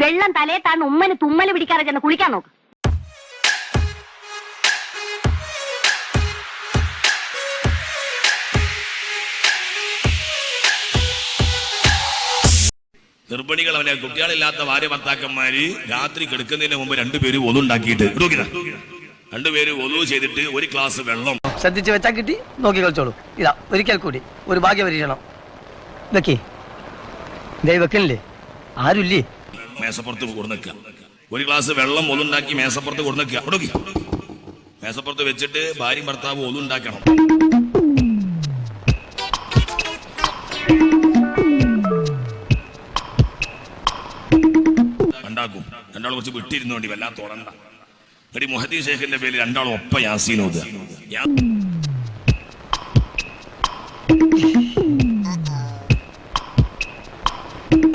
വെള്ളം തലേ താന്ന് ഉമ്മന് തുമ്മല് പിടിക്കാതെ ചെന്ന് കുളിക്കാൻ നോക്ക്. ഗർഭിണികൾ അവനെ കുട്ടികളില്ലാത്ത ഭാര്യ ഭർത്താക്കന്മാര് രാത്രി കിടക്കുന്നതിന് മുമ്പ് രണ്ടുപേര് ഒന്നുണ്ടാക്കിയിട്ട് രണ്ടുപേര് ഒന്നു ചെയ്തിട്ട് ഒരു ഗ്ലാസ് വെള്ളം ശ്രദ്ധിച്ച് വെച്ചാൽ കിട്ടി. നോക്കി കളിച്ചോളൂ. ഇതാ ഒരിക്കൽ കൂടി ഒരു ഭാഗ്യ പരീക്ഷണം. വെക്കേ വെക്കണില്ലേ? ആരുല്ലേ? മേശപ്പുറത്ത് കൊടുക്കുക. ഒരു ഗ്ലാസ് വെള്ളം ഒന്നുണ്ടാക്കി മേശപ്പുറത്ത് കൊടുക്കുക. മേശപ്പുറത്ത് വെച്ചിട്ട് ഭാര്യയും ഭർത്താവ് ഒന്നുണ്ടാക്കണം. ഉണ്ടാക്കും. രണ്ടാളും കുറച്ച് വിട്ടിരുന്നോണ്ടി വല്ലാത്ത തുടണ്ട. എടി മുഹദ്ദീൻ ശേഖിന്റെ പേരിൽ രണ്ടാളും ഒപ്പ യാസീൻ ഓതുക.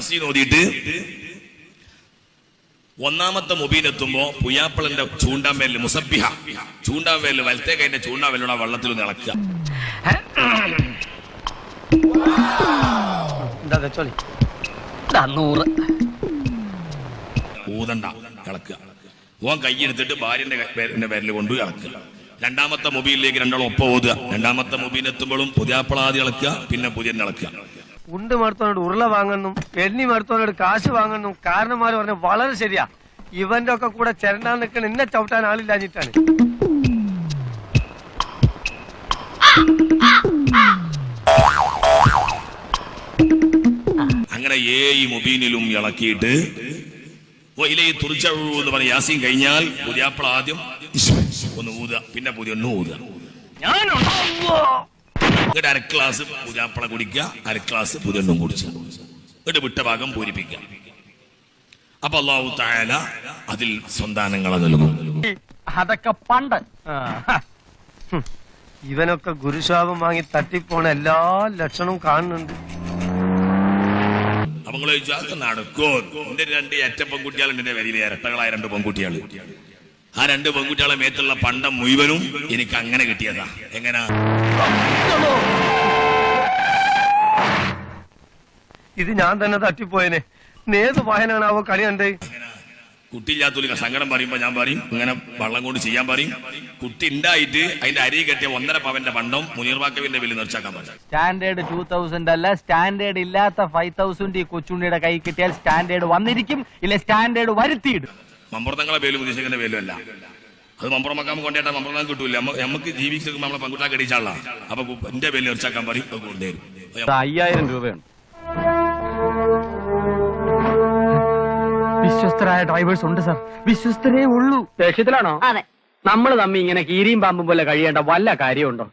യാസീൻ ഓതിയിട്ട് ഒന്നാമത്തെ മുബീനെത്തുമ്പോ പുയ്യാപ്പിളന്റെ ചൂണ്ടാമ്പേലിൽ മുസബ്ബിഹ ചൂണ്ടാമ്പേലിൽ വലത്തേ കൈന്റെ ചൂണ്ടാമ്പേലുള്ള വെള്ളത്തിൽ ഒന്ന് ഇളക്കുക. ഊതണ്ട, ഇളക്കുക. ഓൻ കൈയെടുത്തിട്ട് ഭാര്യന്റെ പേരിൽ കൊണ്ട് ഇളക്കുക. രണ്ടാമത്തെ മൊബൈലിലേക്ക് രണ്ടാളും ഒപ്പം ഓതുക. രണ്ടാമത്തെ മൊബൈലെത്തുമ്പോഴും പുതിയാപ്പിളാതി ഇളക്കുക, പിന്നെ പുതിയ ഇളക്കുക. ഉണ്ട് മടുത്തോനോട് ഉരുള വാങ്ങുന്നു, എണ്ണി മടുത്തോനോട് കാശ് വാങ്ങുന്നു. കാരണന്മാര് പറഞ്ഞ വളരെ ശരിയാ. ഇവന്റെ ഒക്കെ കൂടെ ചെരണ്ടാൻ നിൽക്കണ എന്നെ ചവിട്ടാൻ ആളില്ലാഞ്ഞിട്ടാണ്. അങ്ങനെ ഈ മുബീനിലും ഇളക്കിയിട്ട് എന്ന് പറഞ്ഞ യാസീൻ കഴിഞ്ഞാൽ പുതിയാപ്പിള ആദ്യം ഒന്ന് ഊതുക, പിന്നെ പുതിയ ഒന്ന് ഊതുക. എന്നിട്ട് അര ഗ്ലാസ് പുതിയാപ്പിള കുടിക്കുക, അര ഗ്ലാസ് പുതിയ എണ്ണും കുടിക്കുക. എന്നിട്ട് വിട്ട ഭാഗം പൂരിപ്പിക്കുക. അപ്പൊ അല്ലാഹു തആല അതിൽ സന്താനങ്ങളെ നൽകും. അതൊക്കെ പണ്ട്. ഇവനൊക്കെ ഗുരുശാപം വാങ്ങി തട്ടിപ്പോണ എല്ലാ ലക്ഷണവും കാണുന്നുണ്ട്. അവങ്ങൾ ചോദിച്ചു അതൊക്കെ നടക്കോ? എന്റെ രണ്ട് ഏറ്റ പെൺകുട്ടികൾ എന്റെ വരിയിൽ ഇരട്ടകളായ രണ്ട് പെൺകുട്ടികൾ. ആ രണ്ട് പെൺകുട്ടികളെ മേത്തുള്ള പണ്ടം മുഴുവനും എനിക്ക് അങ്ങനെ കിട്ടിയതാ. എങ്ങനാ? ഇത് ഞാൻ തന്നെ തട്ടിപ്പോയനെ. നേത് വായനാണാവോ കളി കണ്ടേ. കുട്ടിയില്ലാത്തൊരു സങ്കടം പറയുമ്പോ ഞാൻ പറയും ഇങ്ങനെ വള്ളം കൊണ്ട് ചെയ്യാൻ പറയും. കുട്ടി ഉണ്ടായിട്ട് അതിന്റെ അരി കെട്ടിയ 1.5 പവന്റെ പണ്ടം മുനീർവാക്കവിന്റെ വില നിർച്ചാക്കാൻ പറയും. സ്റ്റാൻഡേർഡ് 2000 അല്ല, സ്റ്റാൻഡേർഡ് ഇല്ലാത്ത 5000 ഈ കൊച്ചുണ്ണിയുടെ കൈ കിട്ടിയാൽ സ്റ്റാൻഡേർഡ് വന്നിരിക്കും, ഇല്ല സ്റ്റാൻഡേർഡ് വരുത്തിയിടും. മമ്പുറത്തങ്ങളെ പേരും ഉദ്ദേശിക്കുന്ന പേരും അല്ല. അത് മമ്പുറം മക്കാമ കൊണ്ടേട്ടാ മമ്പുറം കിട്ടൂല. നമുക്ക് ജീവിച്ചിരിക്കുമ്പോൾ നമ്മളെ പെൺകുട്ടികളെ കടിച്ചാളാ. അപ്പൊ എന്റെ പേര് നിർച്ചാക്കാൻ പറയും. 5000 രൂപയാണ്. വിശ്വസ്തരായ ഡ്രൈവേഴ്സ് ഉണ്ട് സാർ, വിശ്വസ്തരേ ഉള്ളൂ. ദേഷ്യത്തിലാണോ? അതെ. നമ്മൾ തമ്മി ഇങ്ങനെ കീരിയും പാമ്പും പോലെ കഴിയേണ്ട വല്ല കാര്യമുണ്ടോ?